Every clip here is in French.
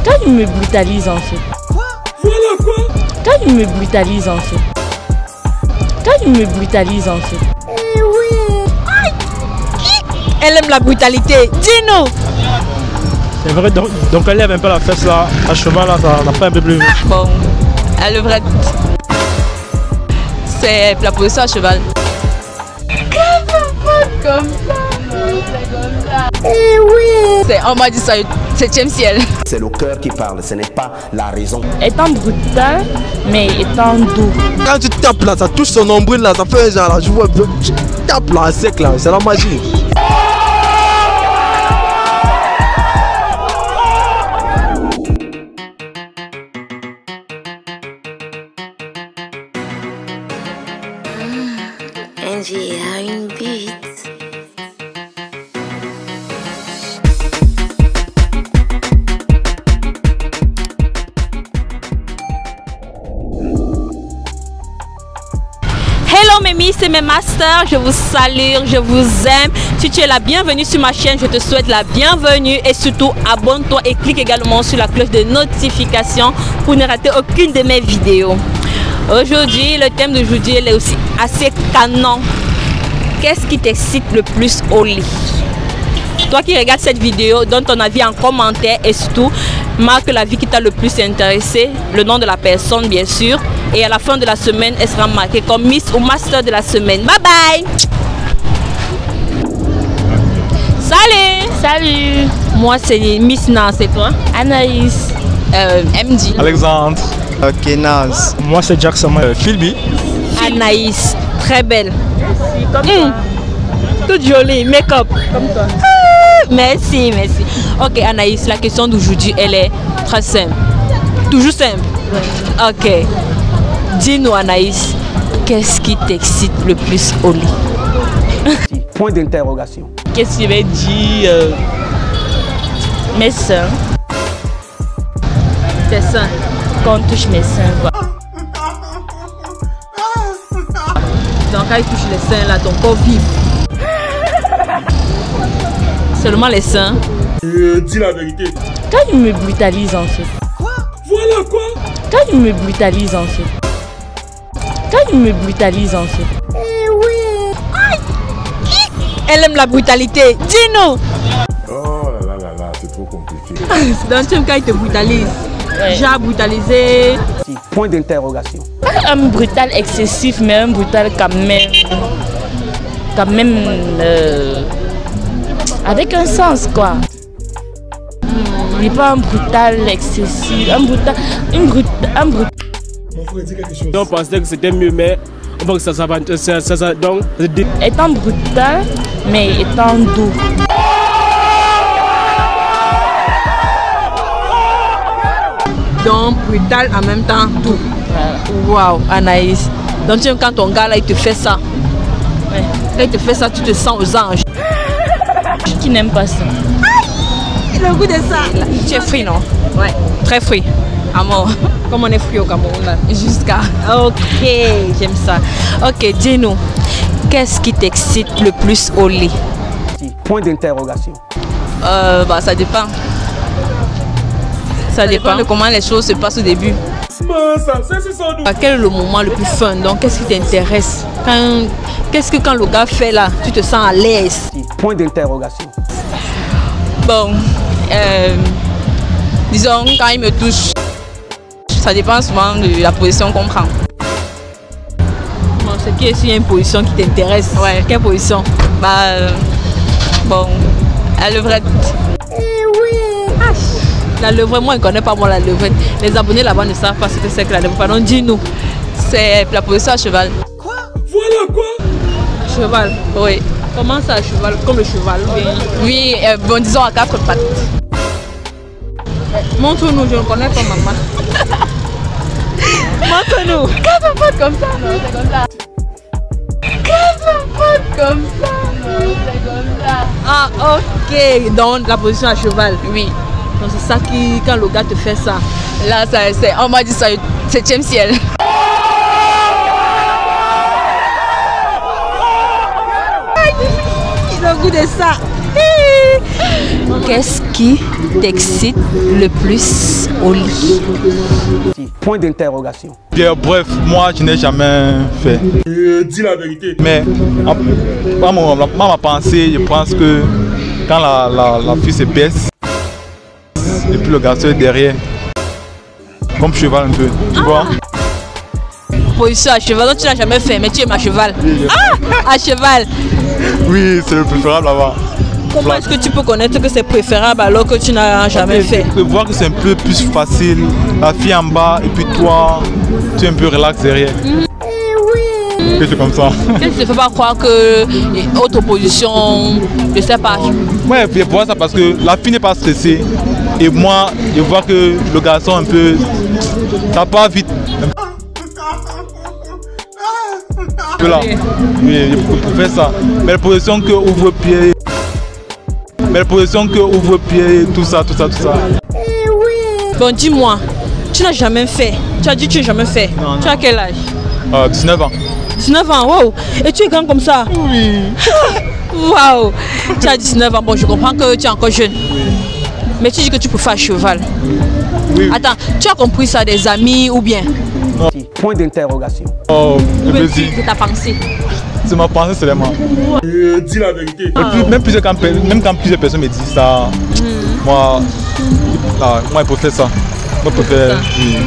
Quand il me brutalise en fait. Voilà quoi? Quand il me brutalise en fait. Quand il me brutalise en fait. Eh oui. Elle aime la brutalité. Dis-nous. C'est vrai, donc elle lève un peu la fesse là, à cheval là, ça n'a pas un peu plus. Bon, elle devrait. C'est la position à cheval. Comme ça. Eh oui. On m'a dit ça, 7e ciel. C'est le cœur qui parle, ce n'est pas la raison. Étant brutal, mais étant doux. Quand tu tapes là, ça touche son nombril là, ça fait un genre là, je vois, tu tapes là, à sec là, c'est la magie. Angie a une bite. Hello Mimi, c'est mes masters, je vous salue, je vous aime. Si tu es la bienvenue sur ma chaîne, je te souhaite la bienvenue et surtout abonne-toi et clique également sur la cloche de notification pour ne rater aucune de mes vidéos. Aujourd'hui, le thème d'aujourd'hui est aussi assez canon. Qu'est-ce qui t'excite le plus au lit? Toi qui regardes cette vidéo, donne ton avis en commentaire et surtout marque la vie qui t'a le plus intéressé, le nom de la personne bien sûr. Et à la fin de la semaine, elle sera marquée comme Miss ou Master de la semaine. Bye bye! Salut! Salut! Moi c'est Miss Naz, c'est toi? Anaïs. MD. Alexandre. Ok, Naz. Moi c'est Jackson, Philby. Anaïs, très belle. Comme toi. Toute jolie, make-up. Comme toi. Merci, merci. Ok Anaïs, la question d'aujourd'hui, elle est très simple. Toujours simple? Ouais. Ok. Dis-nous Anaïs, qu'est-ce qui t'excite le plus au lit? Point d'interrogation. Qu'est-ce qu'il va dire? Mes seins. Tes seins. Quand on touche mes seins, quoi. Donc quand il touche les seins là, ton corps vibre. Seulement les seins. Dis la vérité. Quand il me brutalise en fait. Voilà quoi? Quand il me brutalise en fait. Quand il me brutalise en fait. Eh oui. Elle aime la brutalité. Dis-nous. Oh là là là là, c'est trop compliqué. Donc tu aimes quand il te brutalise. Ouais. Genre brutalisé. Point d'interrogation. Pas un brutal excessif, mais un brutal quand même. Quand même. Avec un sens quoi. Il n'est pas un brutal excessif. Un brutal. Mon frère dit quelque chose. On pensait que c'était mieux, mais on voit que ça donc. Étant brutal, mais étant doux. Donc brutal en même temps doux. Waouh Anaïs. Donc tu aimes quand ton gars là il te fait ça. Ouais. Quand il te fait ça, tu te sens aux anges. Qui n'aime pas ça? Le goût de ça. Tu es free non? Ouais. Très free. À mort. Comme on est free au Cameroun là. Jusqu'à. Ok, j'aime ça. Ok, dis-nous. Qu'est-ce qui t'excite le plus au lit? Point d'interrogation. Bah ça dépend. Ça dépend de comment les choses se passent au début. Quel est le moment le plus fun? Donc qu'est-ce qui t'intéresse? Qu'est-ce que quand le gars fait là, tu te sens à l'aise? Point d'interrogation. Bon, disons quand il me touche, ça dépend souvent de la position qu'on prend. Bon, c'est qui s'il y a une position qui t'intéresse? Ouais. Quelle position? Bah, bon, la levrette. Eh oui. La levrette, moi je ne connais pas moi la levrette. Les abonnés là-bas ne savent pas ce que c'est que la levrette. Pardon, dis-nous. C'est la position à cheval. Quoi? Voilà quoi? Cheval, oui. Comment ça à cheval? Comme le cheval? Oui, bon disons à 4 pattes. Montre-nous, je ne connais pas maman. Montre-nous. 4 pattes comme ça? Non, c'est comme ça. 4 pattes comme ça? Non, c'est comme ça. Ah, ok. Donc la position à cheval? Oui. Donc c'est ça qui, quand le gars te fait ça. Là, c'est, on m'a dit ça, 7e ciel. Le goût de ça. Qu'est-ce qui t'excite le plus au lit? Point d'interrogation. Bien, bref, moi je n'ai jamais fait. Dis la vérité. Mais dans ma pensée, je pense que quand la fille se baisse et puis le garçon est derrière, comme cheval un peu, tu vois. Position à cheval, donc tu n'as jamais fait, mais tu aimes à cheval. À cheval. Oui, c'est le préférable là-bas. Comment est-ce que tu peux connaître que c'est préférable alors que tu n'as jamais fait? Tu peux voir que c'est un peu plus facile. La fille en bas et puis toi, tu es un peu relax derrière. Que c'est comme ça. Qu'est-ce qui te fait pas croire que autre position, je sais pas. Ouais, je vois ça parce que la fille n'est pas stressée. Et moi, je vois que le garçon un peu, ça part vite. Là. Oui, je préfère ça. Mais la position que ouvre-pied, tout ça. Bon, dis-moi, tu n'as jamais fait. Tu as dit que tu n'as jamais fait. Non, tu as quel âge? 19 ans. 19 ans, wow. Et tu es grand comme ça? Oui. Waouh. Tu as 19 ans, bon, je comprends que tu es encore jeune. Oui. Mais tu dis que tu peux faire cheval. Oui. Attends, tu as compris ça des amis ou bien? Non. Point d'interrogation. Oh, c'est ta pensée. C'est ma pensée seulement. Dis la vérité. Et puis, même quand plusieurs personnes me disent ça, moi, je préfère ça. Moi, je préfère. Oui.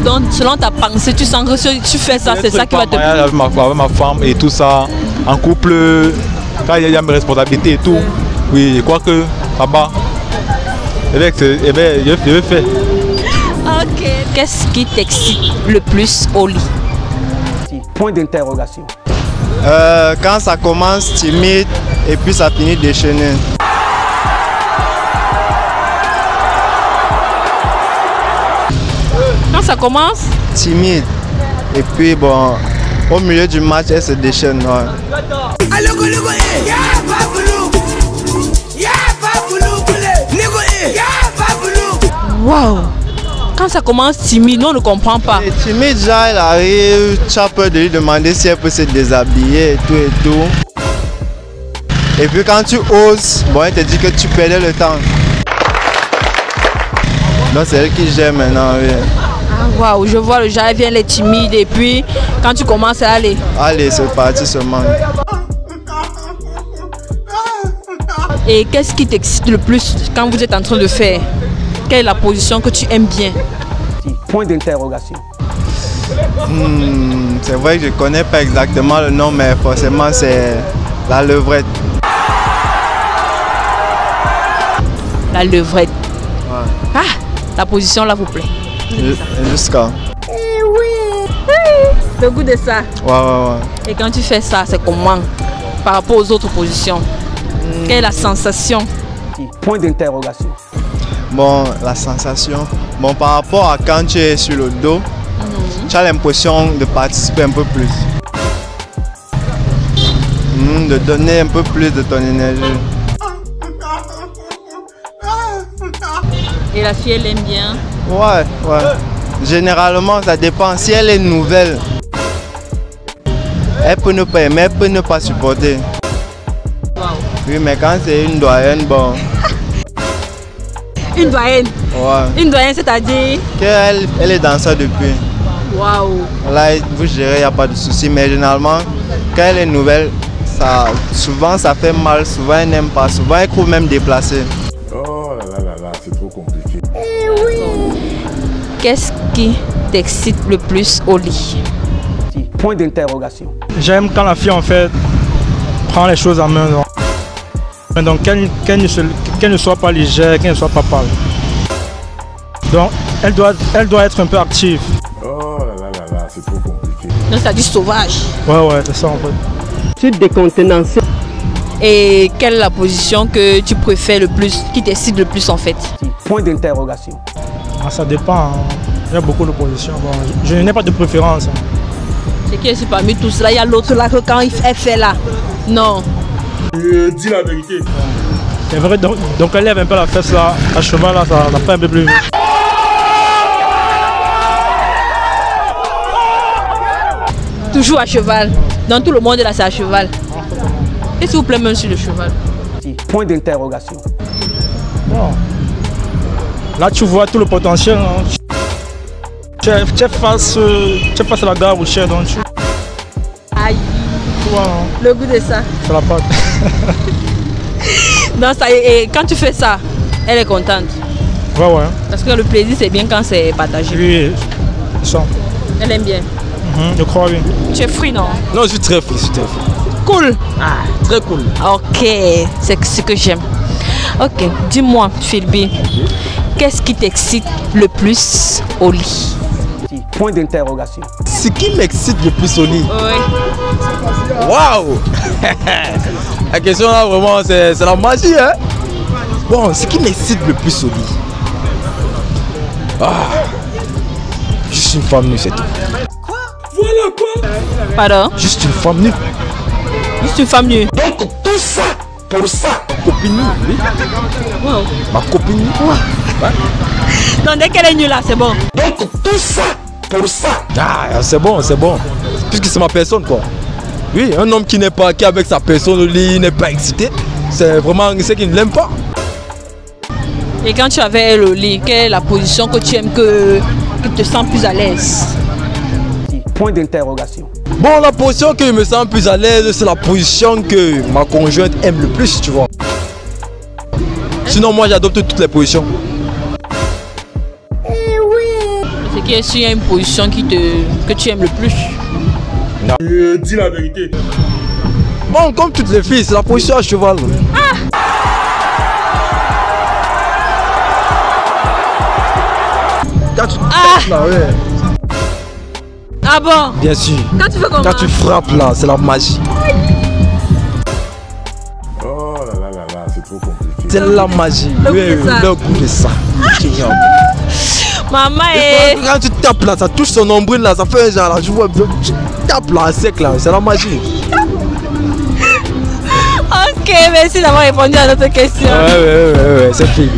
Donc, selon ta pensée, tu sens que si tu fais ça, c'est ça qui va te plaire. Avec ma femme et tout ça, en couple, quand il y a mes responsabilités et tout, oui, je crois que là-bas, je vais faire. Ok. Qu'est-ce qui t'excite le plus au lit? Point d'interrogation. Quand ça commence timide et puis ça finit déchaîné. Quand ça commence? Timide. Et puis bon, au milieu du match, elle se déchaîne. Ouais. Waouh! Quand ça commence timide, nous on ne comprend pas. Et timide, genre, elle arrive, tu as peur de lui demander si elle peut se déshabiller et tout. Et puis quand tu oses, bon, elle te dit que tu perdais le temps. Donc c'est elle qui gère maintenant, oui. Ah waouh, je vois le genre, elle vient, elle est timide et puis quand tu commences à aller. Allez, c'est parti seulement. Et qu'est-ce qui t'excite le plus quand vous êtes en train de faire? Quelle est la position que tu aimes bien? Point d'interrogation. C'est vrai que je ne connais pas exactement le nom, mais forcément c'est la levrette. La levrette. Ouais. Ah, la position là vous plaît? Jusqu'à. Le goût de ça. Ouais. Et quand tu fais ça, c'est comment par rapport aux autres positions? Quelle est la sensation? Point d'interrogation. Bon, la sensation. Bon, par rapport à quand tu es sur le dos, tu as l'impression de participer un peu plus. De donner un peu plus de ton énergie. Et la fille, elle aime bien? Ouais. Généralement, ça dépend. Si elle est nouvelle, elle peut ne pas aimer, elle peut ne pas supporter. Wow. Oui, mais quand c'est une doyenne, bon. Une doyenne? Ouais. Une doyenne, c'est-à-dire? Elle est dans ça depuis. Waouh. Là, vous gérez, il n'y a pas de souci. Mais généralement, quand elle est nouvelle, souvent ça fait mal, souvent elle n'aime pas, souvent elle trouve même déplacée. Oh là, c'est trop compliqué. Qu'est-ce qui t'excite le plus au lit? Point d'interrogation. J'aime quand la fille en fait prend les choses en main. Donc qu'elle ne soit pas légère, qu'elle ne soit pas pâle. Donc elle doit être un peu active. Oh là, c'est trop compliqué. Donc ça dit sauvage. Ouais, c'est ça en fait. Tu décontenancé. Et quelle est la position que tu préfères le plus, qui t'excite le plus en fait? Point d'interrogation. Ça dépend, hein. Il y a beaucoup de positions. Bon, je n'ai pas de préférence. C'est qui est parmi tous cela? Il y a l'autre là que quand elle fait là. Non. Dis la vérité. C'est vrai, donc elle lève un peu la fesse là, à cheval là, ça fait un peu plus vite. Toujours à cheval. Dans tout le monde là c'est à cheval. Et s'il vous plaît même sur le cheval. Point d'interrogation. Bon. Là, tu vois tout le potentiel. Hein. Tu es face à la gare routière, donc tu... Aïe. Tu vois, hein. Le goût de ça. C'est la pâte. Non, ça, et quand tu fais ça, elle est contente. Ouais. Parce que le plaisir, c'est bien quand c'est partagé. Oui, ça. Elle aime bien. Je crois, oui. Tu es fruit, non? Non, je suis très fou, Cool. Ah, très cool. Ok, c'est ce que j'aime. Ok, dis-moi, Philby, qu'est-ce qui t'excite le plus au lit? Point d'interrogation. Ce qui m'excite le plus au lit. Oui. Waouh. La question là, vraiment, c'est la magie, hein. Bon, ce qui m'excite le plus au lit. Ah. Juste une femme nue, c'est tout. Voilà quoi. Pardon? Juste une femme nue. Juste une femme nue. Donc tout ça, pour ça. Ma copine nue, oui. Wow. Ma copine nue. Ouais. Non, dès qu'elle est nue là, c'est bon. Donc tout ça, pour ça. Ah, c'est bon, c'est bon. Puisque c'est ma personne, quoi. Oui, un homme qui n'est pas, qui avec sa personne au lit, n'est pas excité, c'est vraiment ce qui ne l'aime pas. Et quand tu avais elle au lit, quelle est la position que tu aimes que tu te sens plus à l'aise? Point d'interrogation. Bon, la position que je me sens plus à l'aise, c'est la position que ma conjointe aime le plus, tu vois. Sinon, moi, j'adopte toutes les positions. C'est qu'il y a une position que tu aimes le plus. Non. Dis la vérité. Bon, comme toutes les filles, c'est la position à cheval. Quand tu tapes là, ouais. Ah bon? Bien sûr. Quand tu fais comment? Quand tu frappes là, c'est la magie. Oh là là, c'est trop compliqué. C'est la magie. Le goût de ça. Maman est... Quand tu tapes là, ça touche son nombril là, ça fait un genre là, je vois, tu tapes là, sec là, c'est la magie. Ok, merci d'avoir répondu à notre question. Ouais, c'est fini.